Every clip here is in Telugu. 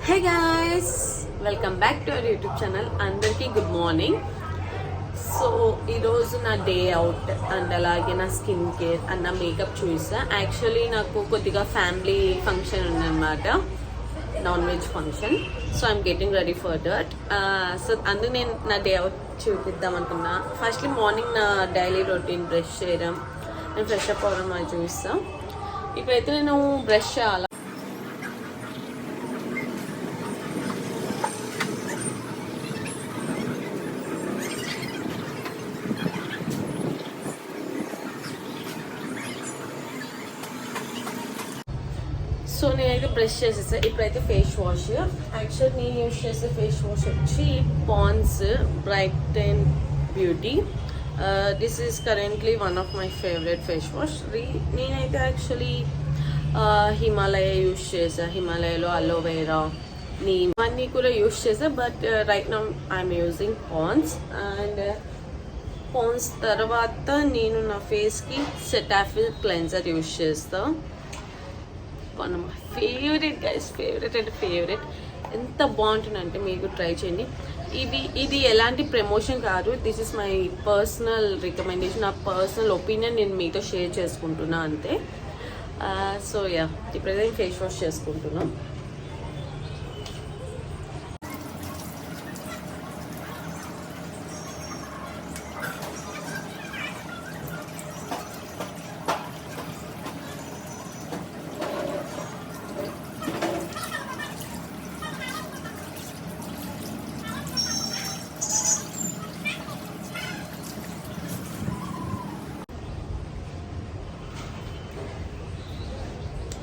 Hey guys, welcome back to our YouTube channel. అందరికీ గుడ్ మార్నింగ్. సో ఈరోజు నా డే అవుట్ అండ్ అలాగే నా స్కిన్ కేర్ అండ్ నా మేకప్ చూసా. యాక్చువల్లీ నాకు కొద్దిగా ఫ్యామిలీ ఫంక్షన్ ఉందన్నమాట, non veg function. So I'm getting ready for that. So అందుకు నేను నా డే అవుట్ చూపిద్దాం అనుకున్నా. ఫస్ట్లీ మార్నింగ్ నా డైలీ రొటీన్ బ్రష్ చేయడం అండ్ ఫ్రెష్ అప్ అవ్వడం అది చూస్తాం. ఇప్పుడైతే నేను బ్రష్ చేయాలి. సో నేనైతే బ్రష్ చేసేసా. ఇప్పుడైతే ఫేస్ వాష్. యాక్చువల్ నేను యూజ్ చేసే ఫేస్ వాష్ వచ్చి Pond's bright and beauty. This is currently one of my favourite face wash. నేనైతే యాక్చువల్లీ హిమాలయ యూజ్ చేసా. హిమాలయలో అలోవెరా, నీమ్ అన్నీ కూడా యూజ్ చేసా. But right now I'm using Pond's. And Pond's తర్వాత నేను నా ఫేస్కి సెటాఫిల్ క్లెన్జర్ యూజ్ చేస్తాను. One of my favourite guys, favourite. ఎంత బాగుంటుందంటే మీరు ట్రై చేయండి. ఇది ఎలాంటి ప్రమోషన్ కాదు. This is my personal recommendation, నా పర్సనల్ ఒపీనియన్ నేను మీతో షేర్ చేసుకుంటున్నా అంతే. సో ఇప్పుడైతే నేను ఫేస్ వాష్ చేసుకుంటున్నాను.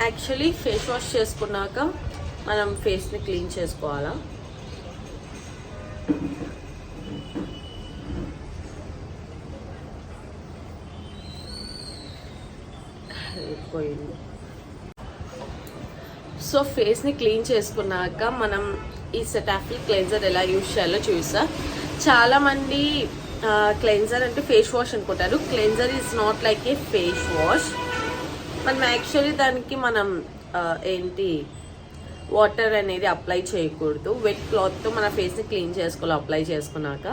యాక్చువల్లీ ఫేస్ వాష్ చేసుకున్నాక మనం ఫేస్ని క్లీన్ చేసుకోవాలా. సో ఫేస్ని క్లీన్ చేసుకున్నాక మనం ఈ సెటాఫిల్ క్లెన్జర్ ఎలా యూజ్ చేయాలో చూసా. చాలామంది క్లెన్జర్ అంటే ఫేస్ వాష్ అనుకుంటారు. Cleanser is not like A face wash. మనం యాక్చువల్లీ దానికి మనం వాటర్ అనేది అప్లై చేయకూడదు. వెట్ క్లాత్తో మన ఫేస్ని క్లీన్ చేసుకోవాలి అప్లై చేసుకున్నాక.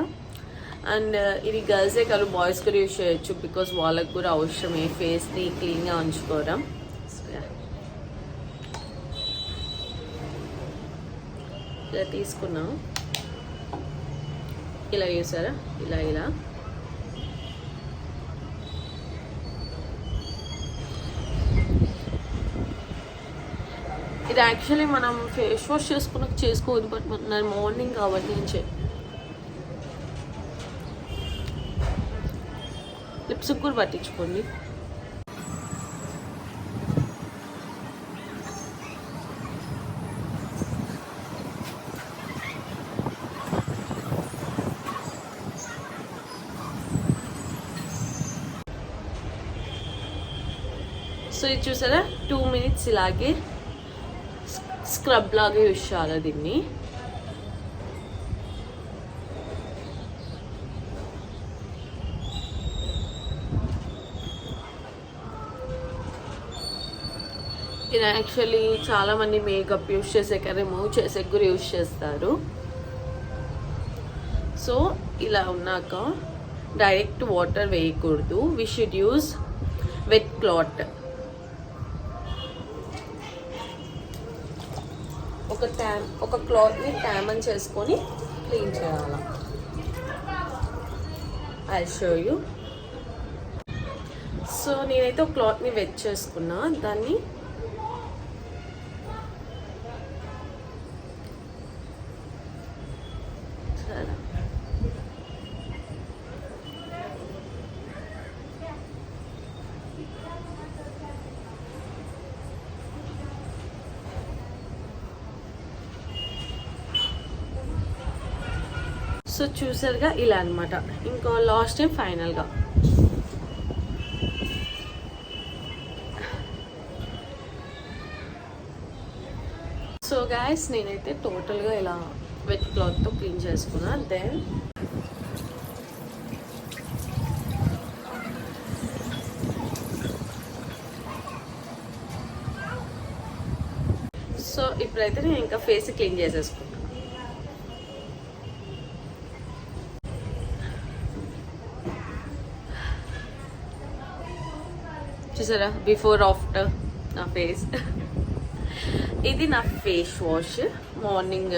అండ్ ఇది గర్ల్సే కాదు, బాయ్స్ కూడా యూజ్ చేయొచ్చు. బికాస్ వాళ్ళకు కూడా అవసరమే ఫేస్ని క్లీన్గా ఉంచుకోవడం. ఇలా తీసుకున్నాం. ఇలా చూసారా, ఇలా ఇది యాక్చువల్లీ మనం ఫేస్ వాష్ చేసుకోవద్దు. బట్ నేను మార్నింగ్ కాబట్టి నేను లిప్స్ కూడా పట్టించుకోండి. సో ఇది చూసారా, 2 minutes ఇలాగే స్క్రబ్ లాగా యూజ్ చేయాలి దీన్ని. ఇది యాక్చువల్లీ చాలామంది మేకప్ యూజ్ చేసాక రిమూవ్ చేసే కూడా యూజ్ చేస్తారు. సో ఇలా ఉన్నాక డైరెక్ట్ వాటర్ వేయకూడదు. We should use wet cloth. ఒక క్లాత్ని ట్యామన్ చేసుకొని క్లీన్ చేయాలి. I show you. సో నేనైతే ఒక క్లాత్ని వెట్ చేసుకున్నా. దాన్ని సో చూసారుగా ఇలా అనమాట. ఇంకో లాస్ట్ టైం ఫైనల్గా సో గాయస్ నేనైతే టోటల్గా ఇలా వెట్ క్లాత్తో క్లీన్ చేసుకున్నా. దెన్ సో ఇప్పుడైతే నేను ఇంకా ఫేస్ క్లీన్ చేసేసుకుంటాను. చూసారా బిఫోర్ ఆఫ్టర్ నా ఫేస్. ఇది నా ఫేస్ వాష్. మార్నింగ్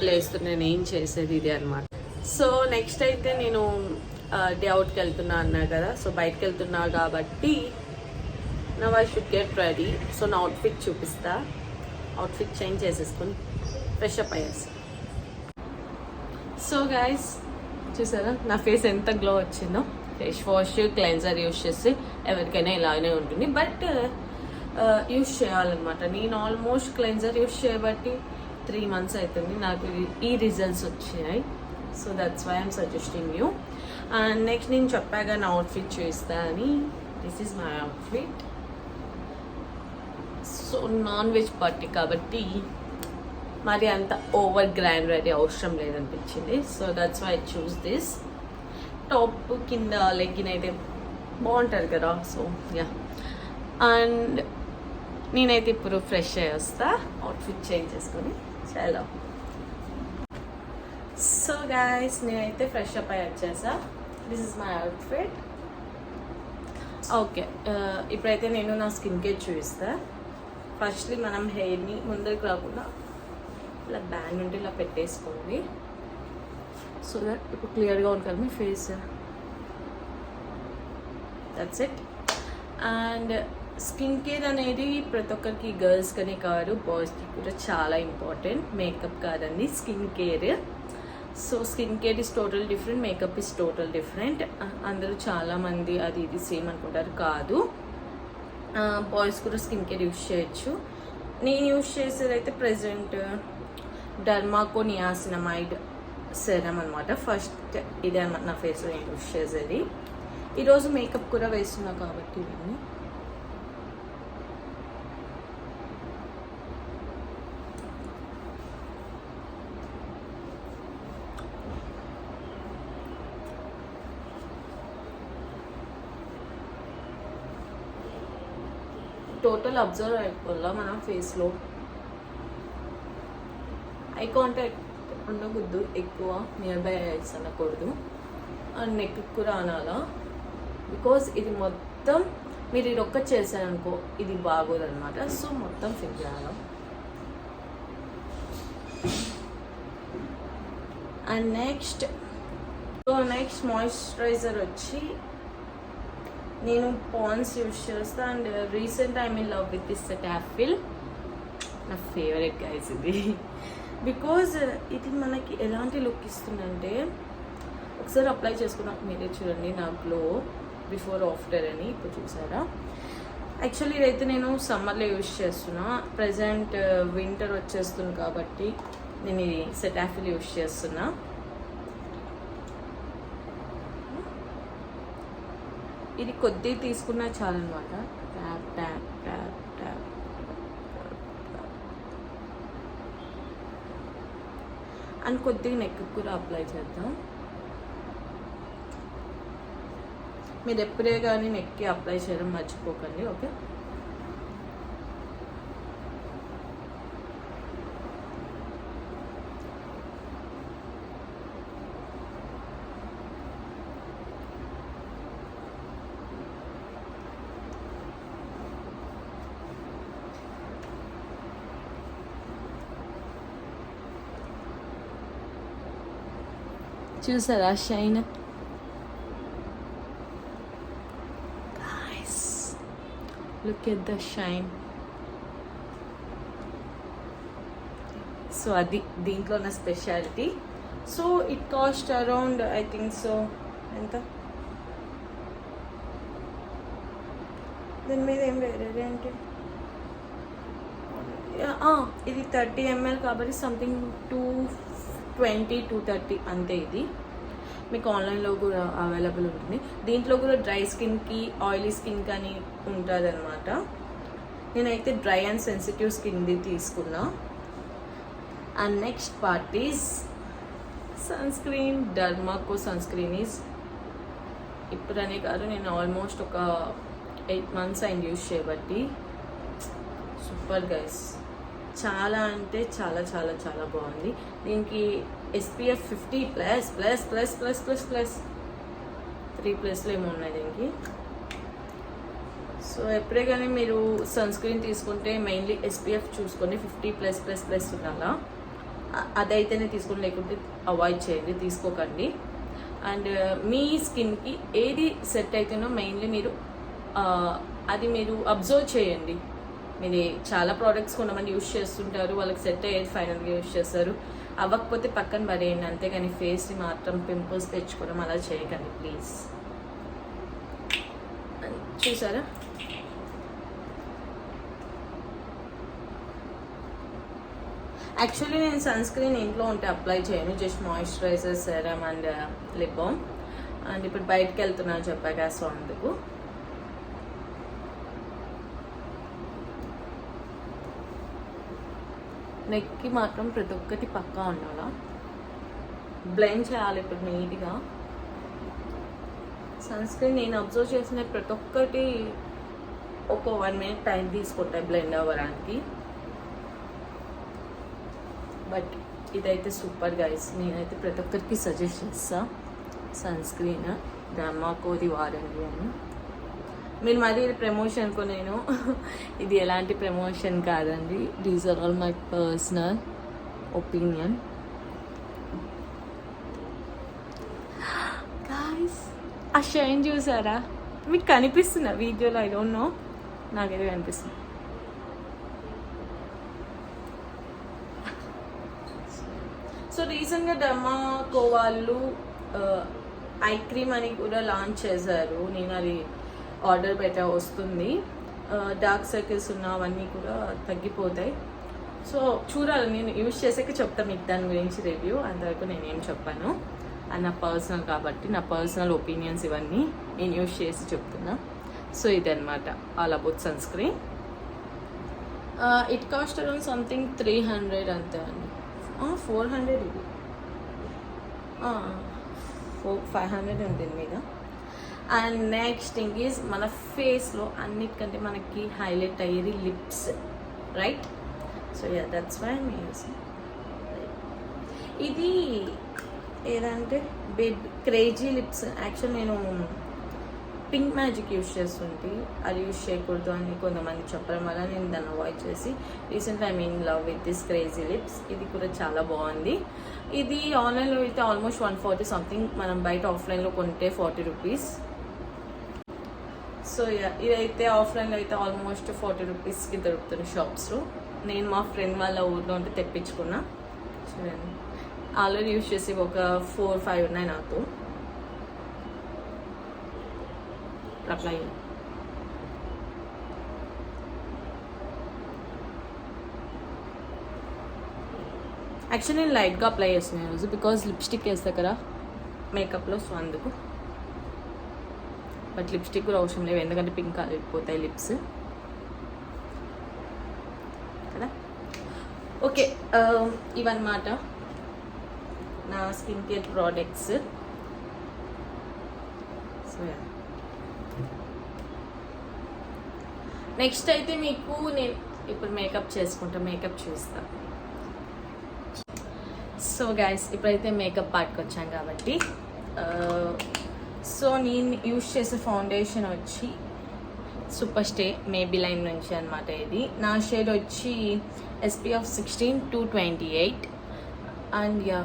లేస్తూ నేను ఏం చేసేది ఇది అనమాట. సో నెక్స్ట్ అయితే నేను డే అవుట్కి వెళ్తున్నా అన్నా కదా. సో బయటకు వెళ్తున్నా కాబట్టి నా I should get ready. So నా అవుట్ఫిట్ చూపిస్తా. అవుట్ఫిట్ చేంజ్ చేసేసుకొని ఫ్రెష్ అప్ అయ్యేస్తా. సో గైస్ చూసారా నా ఫేస్ ఎంత గ్లో వచ్చిందో. ఫేస్ వాష్ క్లెన్జర్ యూస్ చేస్తే ఎవరికైనా ఇలానే ఉంటుంది, బట్ యూస్ చేయాలన్నమాట. నేను ఆల్మోస్ట్ క్లెన్జర్ యూస్ చేయబట్టి 3 months అవుతుంది నాకు ఈ రిజల్ట్స్ వచ్చాయి. So that's why I'm suggesting you. And next నేను చెప్పాగా నా అవుట్ఫిట్ చూస్తా అని. This is my outfit. So non veg party కాబట్టి మరి అంత ఓవర్ గ్రాండ్ రెడీ అవసరం లేదనిపించింది. So that's why I choose this. Top కింద లెగ్గిన్ అయితే బాగుంటుంది కదా. సో యా, అండ్ నేనైతే ఇప్పుడు ఫ్రెష్ అయ్యి వస్తా అవుట్ఫిట్ చేంజ్ చేసుకొని. చాలా సో గైస్ నేనైతే ఫ్రెష్ అప్ అయ్యి వచ్చేసా. This is my outfit. Okay, ఇప్పుడైతే నేను నా స్కిన్ కేర్ చూపిస్తా. ఫస్ట్లీ మనం హెయిర్ని ముందరికి రాకుండా ఇలా బ్యాండ్ నుండి ఇలా పెట్టేసుకోండి. సో దట్ ఇప్పుడు క్లియర్గా ఉంటుంది మీ face. That's it. And skin care అనేది ప్రతి ఒక్కరికి, గర్ల్స్కనే కాదు బాయ్స్కి కూడా చాలా ఇంపార్టెంట్. మేకప్ కాదండి, skin care. So skin care is total different, makeup is total different. అందరూ చాలామంది అది ఇది సేమ్ అనుకుంటారు, కాదు. బాయ్స్ కూడా స్కిన్ కేర్ యూస్ చేయొచ్చు. నేను యూస్ చేసేది అయితే ప్రెజెంట్ డర్మాకో నియాసినమైడ్ సెరమ్ అనమాట. ఫస్ట్ ఇదే అనమాట నా ఫేస్లో నేను యూస్ చేసేది. ఈరోజు మేకప్ కూడా వేస్తున్నా కాబట్టి నేను టోటల్ అబ్జర్వ్ అయిపోవాలా మనం ఫేస్లో. ఐ కాంటాక్ట్ ఉండకూడదు ఎక్కువ, నియర్ బై ఐస్ అనకూడదు. అండ్ నెక్ కూడా అనాలా, బికాజ్ ఇది మొత్తం మీరు ఇది ఒక్కటి చేశారనుకో ఇది బాగోదు అనమాట. సో మొత్తం ఫిల్ చేయాలి. అండ్ నెక్స్ట్ మాయిశ్చరైజర్ వచ్చి నేను పాండ్స్ యూస్ చేస్తా. And recent I'm in love with this Cetaphil. నా ఫేవరెట్ గైస్ ఇది, బికాజ్ ఇది మనకి ఎలాంటి లుక్ ఇస్తుందంటే ఒకసారి అప్లై చేసుకున్నాక మీరే చూడండి నా గ్లో బిఫోర్ ఆఫ్టర్ అని. ఇప్పుడు చూసారా. యాక్చువల్లీ ఇదైతే నేను సమ్మర్లో యూస్ చేస్తున్నా. ప్రజెంట్ వింటర్ వచ్చేస్తుంది కాబట్టి నేను ఈ సెటాఫిల్ యూస్ చేస్తున్నా. ఇది కొద్దిగా తీసుకున్నా చాలన్నమాట. Tap tap tap tap. And కొద్దిగా నెక్ కూడా అప్లై చేద్దాం. మీరు ఎప్పుడే కానీ నెక్కి అప్లై చేయడం మర్చిపోకండి, ఓకే. చూసారా shine? Guys, look at the shine. So అది దీంట్లో నా speciality. So it cost around I think so ఎంత, దీని మీద ఏం వేరేది అంటే ఇది 30 ml కాబట్టి సంథింగ్ 220 230 అంతే. ఇది మీకు ఆన్లైన్లో కూడా అవైలబుల్ ఉంటుంది. దీంట్లో కూడా డ్రై స్కిన్కి ఆయిలీ స్కిన్ కానీ ఉంటుంది అనమాట. నేనైతే డ్రై అండ్ సెన్సిటివ్ స్కిన్ది తీసుకున్నా. And next part is sunscreen. Dermaco sunscreen is ఇప్పుడనే కాదు, నేను ఆల్మోస్ట్ ఒక 8 months అయింది యూస్ చేయబట్టి. సూపర్ గైస్, చాలా అంటే చాలా చాలా చాలా బాగుంది. దీనికి SPF 50 plus plus plus plus plus plus 3+ ఏమో ఉన్నాయి దీనికి. సో ఎప్పుడే కానీ మీరు సన్ స్క్రీన్ తీసుకుంటే మెయిన్లీ SPF చూసుకొని 50+++ ఉండాలా, అదైతేనే తీసుకోండి, లేకుంటే అవాయిడ్ చేయండి, తీసుకోకండి. అండ్ మీ స్కిన్కి ఏది సెట్ అవుతుందో మెయిన్లీ మీరు అది మీరు అబ్జర్వ్ చేయండి. మీరు చాలా ప్రోడక్ట్స్ కొంతమంది యూజ్ చేస్తుంటారు, వాళ్ళకి సెట్ అయ్యేది ఫైనల్గా యూజ్ చేస్తారు, అవ్వకపోతే పక్కన పడేయండి. అంతేగాని ఫేస్ని మాత్రం పింపుల్స్ తెచ్చుకోవడం అలా చేయకండి ప్లీజ్. చూసారా, యాక్చువల్లీ నేను సన్ స్క్రీన్ ఇంట్లో ఉంటే అప్లై చేయను, just moisturiser, serum and lip balm. And ఇప్పుడు బయటకు వెళ్తున్నాను చెప్పాక, సో అందుకు. నెక్కి మాత్రం ప్రతి ఒక్కటి పక్కా ఉండాలా, బ్లెండ్ చేయాలి ఇప్పుడు నీట్గా. సన్ స్క్రీన్ నేను అబ్జర్వ్ చేసిన ప్రతి ఒక్కటి ఒక 1 minute టైం తీసుకుంటాయి బ్లెండ్ అవ్వడానికి. బట్ ఇదైతే సూపర్ గైస్, నేనైతే ప్రతి ఒక్కరికి సజెస్ట్ చేస్తా సన్ స్క్రీన్. డర్మాకోది వాడండి అని. మీరు మరి ఇది ప్రమోషన్కో, నేను ఇది ఎలాంటి ప్రమోషన్ కాదండి, these are all my personal opinion. Guys ఆ షైన్ చూసారా, మీకు కనిపిస్తుందా వీడియోలో? ఐ డోంట్ నో, నాకైతే కనిపిస్తుంది. సో రీసెంట్గా డర్మాకో వాళ్ళు ఐ క్రీమ్ అని కూడా లాంచ్ చేశారు. నేను అది ఆర్డర్ పెట్టా, వస్తుంది. డార్క్ సర్కిల్స్ ఉన్నవన్నీ కూడా తగ్గిపోతాయి. సో చూడాలి, నేను యూజ్ చేసాక చెప్తాను మీకు దాని గురించి రివ్యూ. అంతవరకు నేనేం చెప్పాను, అది నా పర్సనల్ కాబట్టి, నా పర్సనల్ ఒపీనియన్స్ ఇవన్నీ నేను యూజ్ చేసి చెప్తున్నా. సో ఇదన్నమాట all about sunscreen. It cost around something 300 అంతే అండి. 400 ఇది, 500 ఉంది దీని మీద. అండ్ నెక్స్ట్ థింగ్ ఈజ్ మన ఫేస్లో అన్నిటికంటే మనకి హైలైట్ అయ్యేది lips, right? So yeah, that's why I'm using. ఇది ఏదంటే క్రేజీ లిప్స్. యాక్చువల్ నేను పింక్ మ్యాజిక్ యూజ్ చేస్తుంటే అది యూజ్ చేయకూడదు అని కొంతమంది చెప్పడం వల్ల నేను దాన్ని అవాయిడ్ చేసి రీసెంట్గా I mean love with this crazy lips. ఇది కూడా చాలా బాగుంది. ఇది ఆన్లైన్లో అయితే ఆల్మోస్ట్ 140 సంథింగ్, మనం బయట ఆఫ్లైన్లో కొంటే 40 రూపీస్. సో ఇదైతే ఆఫ్లైన్లో అయితే ఆల్మోస్ట్ 40 రూపీస్కి దొరుకుతుంది షాప్స్లో. నేను మా ఫ్రెండ్ వాళ్ళ ఊర్లో ఉంటే తెప్పించుకున్నా. చూడండి, ఆల్రెడీ యూజ్ చేసి ఒక 4-5 ఉన్నాయి నాకు. అప్లై యాక్చువల్లీ నేను లైట్గా అప్లై చేస్తున్నాను ఈరోజు, బికాజ్ లిప్స్టిక్ వేస్తా కదా మేకప్లో, సో అందుకు. బట్ లిప్స్టిక్ కూడా అవసరం లేవు, ఎందుకంటే పింక్ అయిపోతాయి లిప్స్ కదా. ఓకే, ఇవన్నమాట నా skin care products. So next అయితే మీకు నేను ఇప్పుడు మేకప్ చేసుకుంటా, మేకప్ చూస్తా. సో గైస్, ఇప్పుడైతే మేకప్ పార్ట్కి వచ్చాం కాబట్టి, సో నేను యూజ్ చేసే ఫౌండేషన్ వచ్చి సూపర్ స్టే మేబిలైన్ నుంచి అనమాట. ఇది నా షేడ్ వచ్చి SPF 16 to 28. అండ్ యా,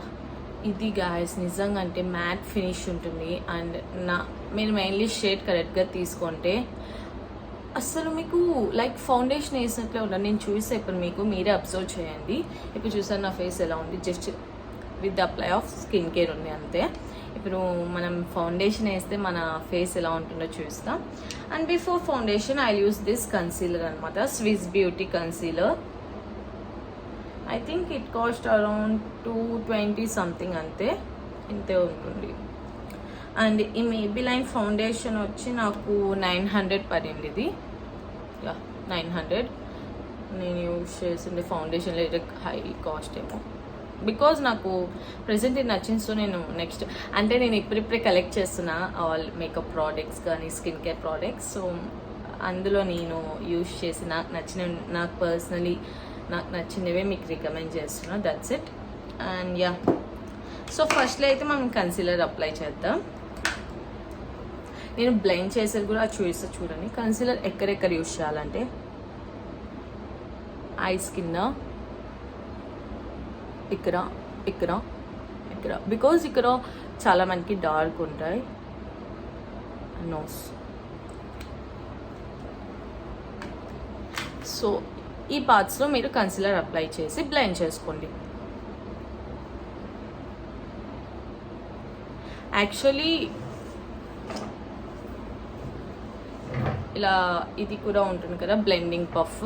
ఇది గాయస్ నిజంగా అంటే మ్యాట్ ఫినిష్ ఉంటుంది. అండ్ మీరు మెయిన్లీ షేడ్ కరెక్ట్గా తీసుకుంటే అసలు మీకు లైక్ ఫౌండేషన్ వేసినట్లే ఉంటుంది. నేను చూస్తే ఇప్పుడు మీకు మీరే అబ్జర్వ్ చేయండి. ఇప్పుడు చూసారు నా ఫేస్ ఎలా ఉంది, just with the apply of skin care ఉంది అంతే. ఇప్పుడు మనం ఫౌండేషన్ వేస్తే మన ఫేస్ ఎలా ఉంటుందో చూస్తాం. And before foundation I use this concealer అనమాట, Swiss beauty concealer. I think it cost around 220 something, అంతే, ఇంతే ఉంటుంది. అండ్ ఈ మేబిలైన్ ఫౌండేషన్ వచ్చి నాకు 900 పడింది. ఇది 900 నేను యూజ్ చేసింది ఫౌండేషన్, లేదా హై కాస్ట్ ఏమో, బికాజ్ నాకు ప్రెజెంట్ ఇది నచ్చింది. సో నేను నెక్స్ట్ అంటే నేను ఇప్పుడిప్పుడే కలెక్ట్ చేస్తున్నా ఆల్ మేకప్ ప్రోడక్ట్స్ కానీ స్కిన్ కేర్ ప్రోడక్ట్స్. సో అందులో నేను యూజ్ చేసి నాకు నచ్చిన, నాకు పర్సనలీ నాకు నచ్చినవే మీకు రికమెండ్ చేస్తున్నా, that's it. And yeah, so ఫస్ట్లో అయితే మనం కన్సీలర్ అప్లై చేద్దాం. నేను బ్లెండ్ చేసేది కూడా చూపిస్తా చూడండి. కన్సీలర్ ఎక్కడెక్కడ యూస్ చేయాలంటే ఐస్ కింద, ఇక్కడ ఇక్కడ ఇక్కడ, బికాజ్ ఇక్కడ చాలా మనకి డార్క్ ఉంటాయి. నోస్, సో ఈ పార్ట్స్లో మీరు కన్సీలర్ అప్లై చేసి బ్లెండ్ చేసుకోండి. యాక్చువల్లీ ఇలా ఇది కూడా ఉంటుంది కదా బ్లెండింగ్ పఫ్,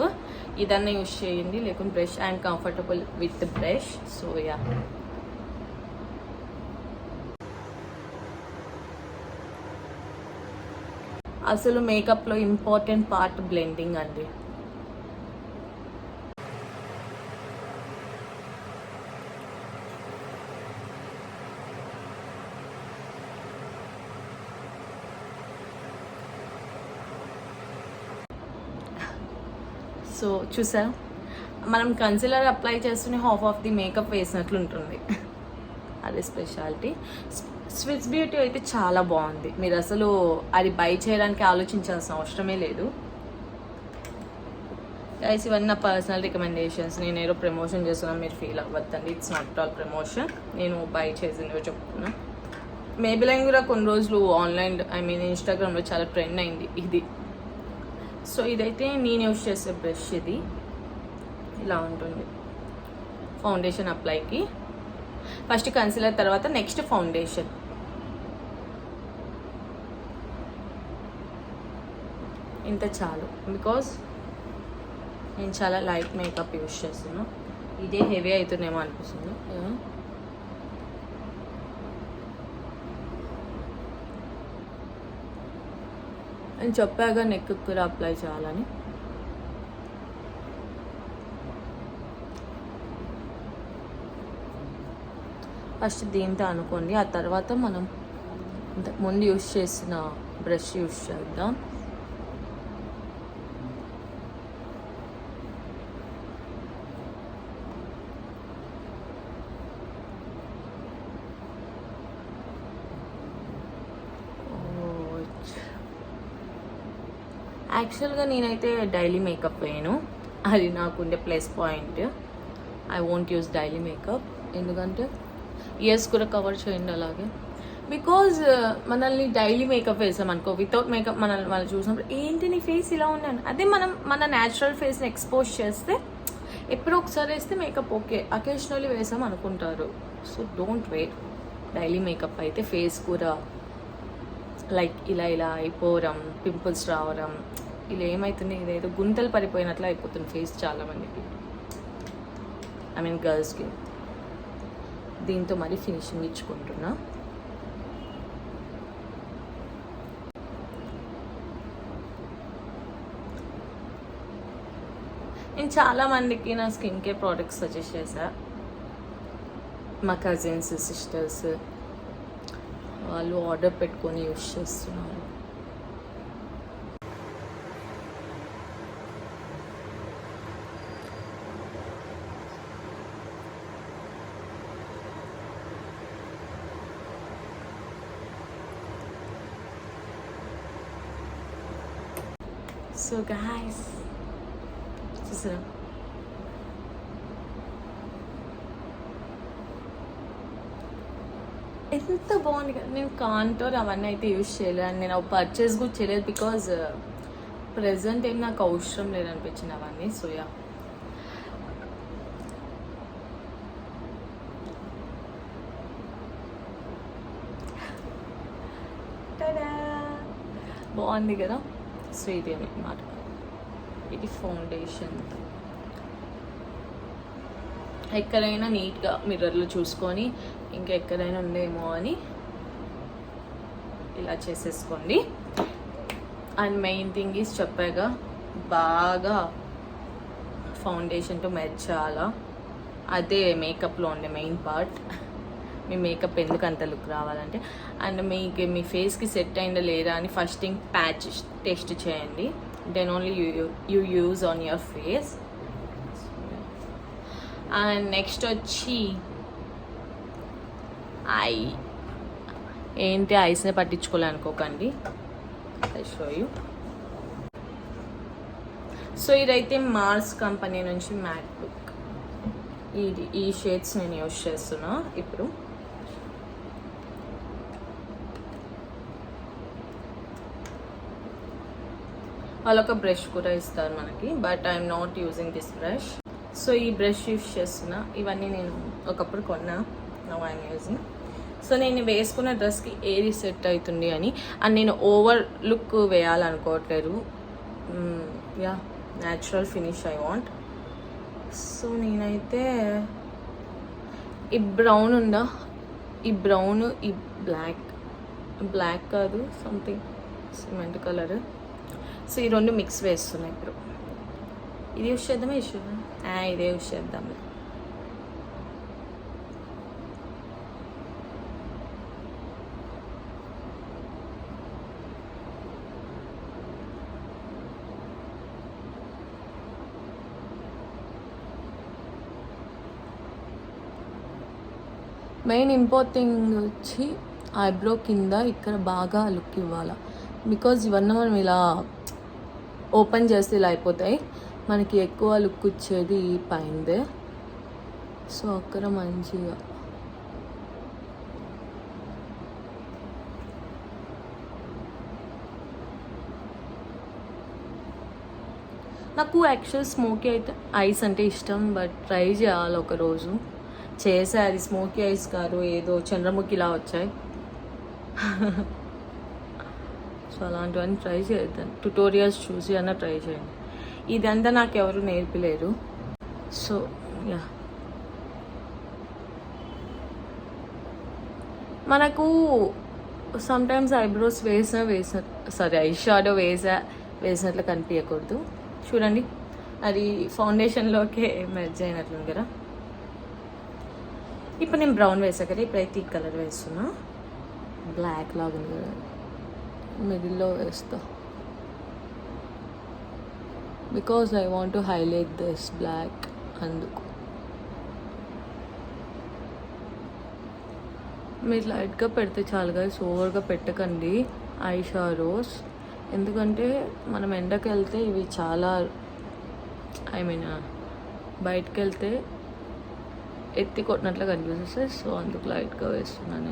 ఇదన్నా యూస్ చేయండి, లేకుంటే brush. I'm comfortable with brush, so yeah. అసలు మేకప్లో ఇంపార్టెంట్ పార్ట్ బ్లెండింగ్ అండి. సో చూసారా, మనం కన్సీలర్ అప్లై చేస్తూనే హాఫ్ ఆఫ్ ది మేకప్ వేసినట్లు ఉంటుంది. అదే స్పెషాలిటీ. స్విస్ బ్యూటీ అయితే చాలా బాగుంది. మీరు అసలు అది బై చేయడానికి ఆలోచించాల్సిన అవసరమే లేదు. గైస్, ఇవన్నీ నా పర్సనల్ రికమెండేషన్స్. నేను ఏదో ప్రమోషన్ చేస్తున్నాను, మీరు ఫీల్ అవ్వద్దండి. It's not all promotion. నేను బై చేసినవి చెప్తున్నా. మేబిలైన్ కూడా కొన్ని రోజులు ఆన్లైన్, ఇన్స్టాగ్రామ్లో చాలా ట్రెండ్ అయింది ఇది. సో ఇదైతే నేను యూస్ చేసే బ్రష్. ఇది ఇలా ఉంటుంది ఫౌండేషన్ అప్లైకి. ఫస్ట్ కన్సీలర్, తర్వాత నెక్స్ట్ ఫౌండేషన్. ఇంత చాలు, బికాజ్ నేను చాలా లైట్ మేకప్ యూస్ చేస్తున్నాను. ఇదే హెవీ అవుతుందేమో అనిపిస్తుంది. నేను చెప్పాగా నెక్ కూడా అప్లై చేయాలని. ఫస్ట్ దీంతో అనుకోండి, ఆ తర్వాత మనం ముందు యూస్ చేసిన బ్రష్ యూస్ చేద్దాం. యాక్చువల్గా నేనైతే డైలీ మేకప్ వేయను, అది నాకుండే plus point. I won't use daily makeup, ఎందుకంటే ఇయర్స్ కూడా కవర్ చేయండి అలాగే. బికాజ్ మనల్ని డైలీ మేకప్ వేసామనుకో, వితౌట్ మేకప్ మనల్ని వాళ్ళు చూసినప్పుడు ఏంటి నీ ఫేస్ ఇలా ఉన్నాను. అదే మనం మన న్యాచురల్ ఫేస్ని ఎక్స్పోజ్ చేస్తే, ఎప్పుడో ఒకసారి వేస్తే మేకప్ ఓకే, అకేషనల్లీ వేసాం అనుకుంటారు. So don't wear daily makeup. అయితే ఫేస్ కూడా లైక్ ఇలా ఇలా అయిపోవడం, పింపుల్స్ రావడం, ఇలా ఏమవుతుంది, ఇదేదో గుంతలు పడిపోయినట్లు అయిపోతుంది ఫేస్ చాలామందికి, గర్ల్స్కి. దీంతో మరి ఫినిషింగ్ ఇచ్చుకుంటున్నా. నేను చాలామందికి నా స్కిన్ కేర్ ప్రోడక్ట్స్ సజెస్ట్ చేశా. మా కజిన్స్, సిస్టర్స్ వాళ్ళు ఆర్డర్ పెట్టుకొని యూస్ చేస్తున్నారు. సో గైస్, చూసారా, ఎంత బాగుంది కదా. నేను కాంటోర్ అవన్నీ అయితే యూజ్ చేయలేదు, అండ్ నేను పర్చేస్ కూడా చేయలేదు, బికాజ్ ప్రెజెంట్ ఏం నాకు అవసరం లేదనిపించింది అవన్నీ. సో యా, బాగుంది కదా. సో ఇది అన్నమాట, ఇది ఫౌండేషన్. ఎక్కడైనా నీట్గా మిర్రర్లో చూసుకొని ఇంకా ఎక్కడైనా ఉందేమో అని ఇలా చేసేసుకోండి. అండ్ మెయిన్ థింగ్ ఈజ్ చెప్పాగా, బాగా ఫౌండేషన్తో మెర్చాలా, అదే మేకప్లో ఉండే మెయిన్ పార్ట్. మీ మేకప్ ఎందుకు అంత లుక్ రావాలంటే, అండ్ మీ ఫేస్కి సెట్ అయిందా లేదా అని ఫస్ట్ థింగ్ ప్యాచ్ టెస్ట్ చేయండి. Then only you use on your face. And next వచ్చి ఐ ఏంటి ఐస్ని పట్టించుకోలే అనుకోకండి, ఐ షో యూ. సో ఇదైతే మార్స్ కంపెనీ నుంచి మ్యాక్ బుక్. ఈ షేడ్స్ నేను యూజ్ చేస్తున్నా ఇప్పుడు. వాళ్ళొక బ్రష్ కూడా ఇస్తారు మనకి, but I'm not using this brush. So ఈ బ్రష్ యూజ్ చేస్తున్నా. ఇవన్నీ నేను ఒకప్పుడు కొన్నా, నౌ ఐఎమ్ యూజింగ్. సో నేను వేసుకున్న డ్రెస్కి ఏది సెట్ అవుతుంది అని. అండ్ నేను ఓవర్ లుక్ వేయాలనుకోవట్లేదు, yeah natural finish I want. So నేనైతే ఈ బ్రౌన్ ఉందా, ఈ బ్రౌన్, ఈ బ్లాక్ కాదు, సంథింగ్ సిమెంట్ కలర్. సో ఈ రెండు మిక్స్ వేస్తున్నాయి ఇప్పుడు. ఇది యూస్ చేద్దామా, ఇదే యూస్ చేద్దాం. మెయిన్ ఇంపార్టెంట్ వచ్చి ఐబ్రో కింద ఇక్కడ బాగా లుక్ ఇవ్వాలి. బికాజ్ ఇవన్నీ మనం ఇలా ఓపెన్ చేస్తే ఇలా అయిపోతాయి, మనకి ఎక్కువ లుక్ వచ్చేది పైందే. సో అక్కడ మంచిగా నాకు యాక్చువల్ స్మోకీ అయితే ఐస్ అంటే ఇష్టం, బట్ ట్రై చేయాలి ఒకరోజు. చేసే అది స్మోకీ ఐస్ కాదు, ఏదో చంద్రముఖిలా వచ్చాయి. సో అలాంటివన్నీ ట్రై చేద్దాం, ట్యుటోరియల్స్ చూసి అన్న ట్రై చేయండి. ఇదంతా నాకు ఎవరు నేర్పలేరు. సో యా, మనకు సమ్టైమ్స్ ఐబ్రోస్ ఐ షాడో వేసినట్లు కనిపించకూడదు. చూడండి, అది ఫౌండేషన్లోకే మెర్జ్ అయినట్లుంది కదా. ఇప్పుడు నేను బ్రౌన్ వేసా కదా, ఇప్పుడైతే ఈ కలర్ వేస్తున్నా. బ్లాక్ లాగా ఉంది కదా, మిడిల్లో వేస్తా. Because I want to highlight this black, అందుకు. మీరు లైట్గా పెడితే చాలుగా, ఓవర్గా పెట్టకండి ఐ షాడోస్. ఎందుకంటే మనం ఎండకి వెళ్తే ఇవి చాలా, బయటకు వెళ్తే ఎత్తి కొట్టినట్లు కనిపిస్తుంది. సో అందుకు లైట్గా వేస్తున్నాను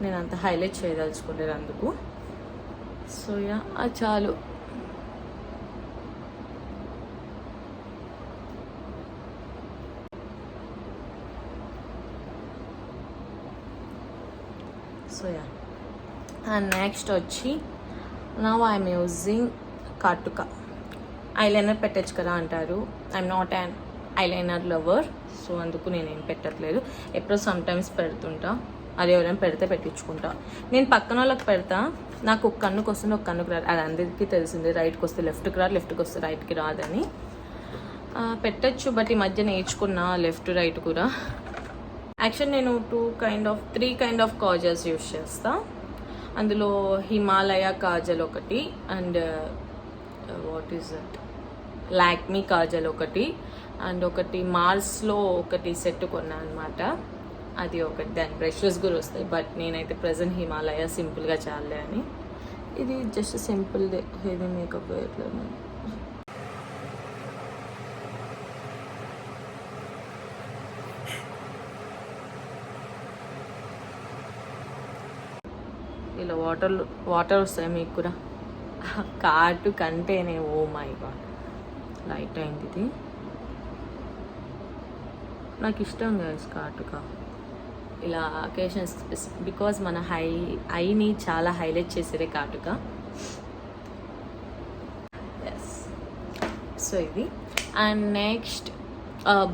నేను అంత హైలైట్ చేయదలుచుకోలేదు అందుకు. సో యా, అది చాలు. సో యా, అండ్ నెక్స్ట్ వచ్చి నౌ ఐఎమ్ యూజింగ్ కాటుక. ఐలైనర్ పెట్టచ్చు కదా అంటారు, I'm not an eyeliner lover. So అందుకు నేనేం పెట్టట్లేదు. ఎప్పుడో సమ్టైమ్స్ పెడుతుంటా, అది ఎవరైనా పెడితే పెట్టించుకుంటా. నేను పక్కన వాళ్ళకి పెడతా, నాకు ఒక కన్నుకు వస్తుంది ఒక కన్నుకు రాదు, అది అందరికీ తెలిసింది. రైట్కి వస్తే లెఫ్ట్కి రాదు, లెఫ్ట్కి వస్తే రైట్కి రాదని. పెట్టచ్చు, బట్ ఈ మధ్య నేర్చుకున్నా లెఫ్ట్ రైట్ కూడా. యాక్చువల్ నేను 3 కైండ్ ఆఫ్ కాజల్స్ యూస్ చేస్తా. అందులో హిమాలయ కాజల్ ఒకటి, and what is that, Lakme Kajal ఒకటి, అండ్ ఒకటి మార్స్లో ఒకటి సెట్ కొన్నా అనమాట, అది ఒకటి. దాని బ్రషెస్ కూడా వస్తాయి, బట్ నేనైతే ప్రజెంట్ హిమాలయ సింపుల్గా చాలే అని. ఇది జస్ట్ సింపుల్దే, హెవీ మేకప్ వేయట్లేదు. ఇలా వాటర్ వస్తాయి మీకు కూడా. కాటు కంటేనే, ఓ మై గాడ్, లైట్ అయింది ఇది. నాకు ఇష్టం గైస్ కాటుక ఇలా అకేషన్స్, బికాజ్ మన ఐని చాలా హైలైట్ చేసేదే కాటుక. ఎస్, సో ఇది. అండ్ నెక్స్ట్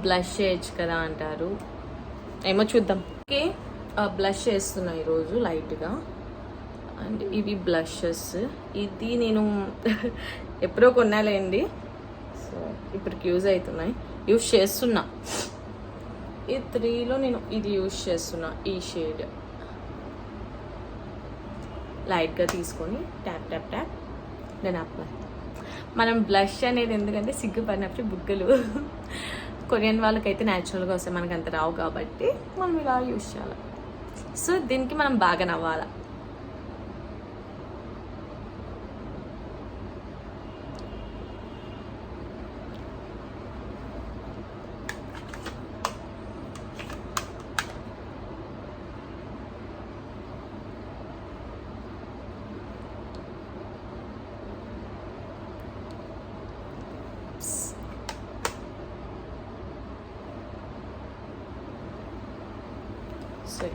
బ్లష్ చేయొచ్చు కదా అంటారు, ఏమో చూద్దాం. ఓకే, బ్లష్ చేస్తున్నా ఈరోజు లైట్గా. అండ్ ఇవి బ్లషెస్, ఇది నేను ఎప్పుడో కొన్నాలేండి. సో ఇప్పటికి యూజ్ చేస్తున్నా. ఈ 3లో నేను ఇది యూజ్ చేస్తున్నా, ఈ షేడ్. లైట్గా తీసుకొని ట్యాప్ ట్యాప్ ట్యాప్ నేను అప్లై. మనం బ్లష్ అనేది ఎందుకంటే సిగ్గుపడినప్పుడు బుగ్గలు కొరియన్ వాళ్ళకైతే న్యాచురల్గా వస్తాయి, మనకు అంత రావు కాబట్టి మనం ఇలా యూజ్ చేయాలి. సో దీనికి మనం బాగా నవ్వాలి. సో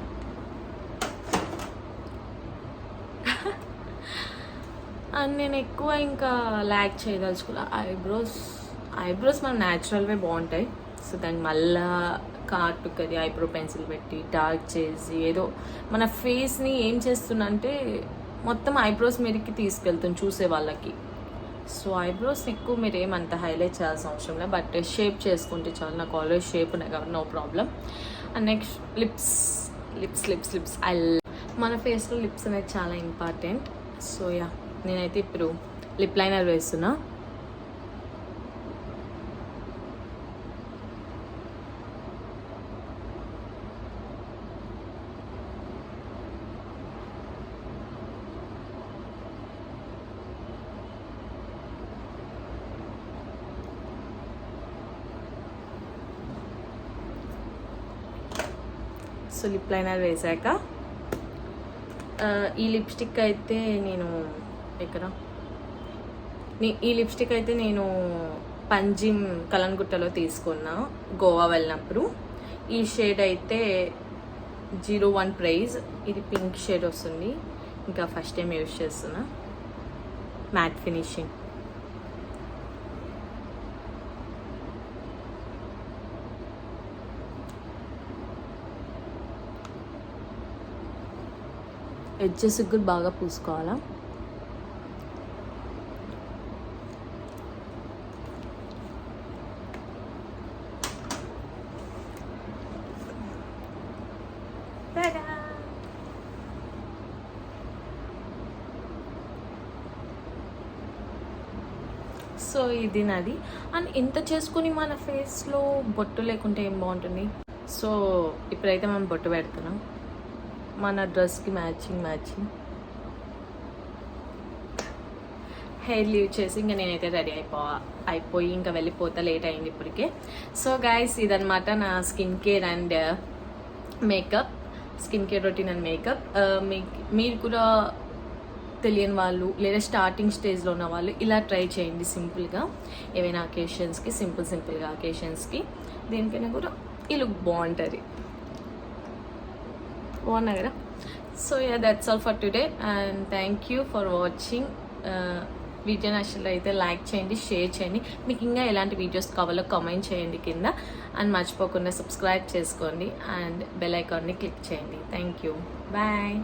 అండ్ నేను ఎక్కువ ఇంకా ల్యాక్ చేయదలుచుకున్నా ఐబ్రోస్ మన న్యాచురల్వే బాగుంటాయి. సో దాన్ని మళ్ళా కాటుకు అది ఐబ్రో పెన్సిల్ పెట్టి డార్క్ చేసి ఏదో మన ఫేస్ని ఏం చేస్తున్నా అంటే మొత్తం ఐబ్రోస్ మీదకి తీసుకెళ్తుంది చూసే వాళ్ళకి. సో ఐబ్రోస్ ఎక్కువ మీరు ఏమంత హైలైట్ చేయాల్సిన అవసరం లేదు, బట్ షేప్ చేసుకుంటే చాలు. నాకు ఆల్వేస్ షేప్ ఉన్నాయి కాబట్టి no problem. And next lips. మన ఫేస్లో లిప్స్ అనేది చాలా ఇంపార్టెంట్. సో యా, నేనైతే ఇప్పుడు లిప్ లైనర్ వేస్తున్నా. సో లిప్ లైనర్ వేసాక ఈ లిప్స్టిక్ అయితే నేను ఈ లిప్స్టిక్ అయితే నేను పంజిమ్ కలన్గుట్టలో తీసుకున్నా గోవా వెళ్ళినప్పుడు. ఈ షేడ్ అయితే 01 ప్రైజ్. ఇది పింక్ షేడ్ వస్తుంది. ఇంకా ఫస్ట్ టైం యూజ్ చేస్తున్నా. Matte finishing. ఎడ్జెస్ కూడా బాగా పూసుకోవాలా. సో ఇది నాది. అండ్ ఇంత చేసుకుని మన ఫేస్లో బొట్టు లేకుంటే ఏం బాగుంటుంది. సో ఇప్పుడైతే మనం బొట్టు పెడుతున్నాం మన డ్రెస్కి మ్యాచింగ్ హెయిర్ లీవ్ చేసి ఇంకా నేనైతే రెడీ అయిపోయి ఇంకా వెళ్ళిపోతా. లేట్ అయింది ఇప్పటికే. సో గైస్ ఇదనమాట నా skin care and makeup, skin care routine and makeup. మీరు కూడా తెలియని వాళ్ళు లేదా స్టార్టింగ్ స్టేజ్లో ఉన్న వాళ్ళు ఇలా ట్రై చేయండి సింపుల్గా. ఏవైనా అకేషన్స్కి సింపుల్గా అకేషన్స్కి దేనికైనా కూడా ఈ లుక్ బాగుంటుంది. బాగున్నా కదా. So yeah, that's all for today and thank you for watching. Video నచ్చినట్లయితే అయితే లైక్ చేయండి, షేర్ చేయండి. మీకు ఇంకా ఎలాంటి వీడియోస్ కావాలో కామెంట్ చేయండి కింద. అండ్ మర్చిపోకుండా సబ్స్క్రైబ్ చేసుకోండి అండ్ బెల్ ఐకాన్ని క్లిక్ చేయండి. Thank you. బాయ్.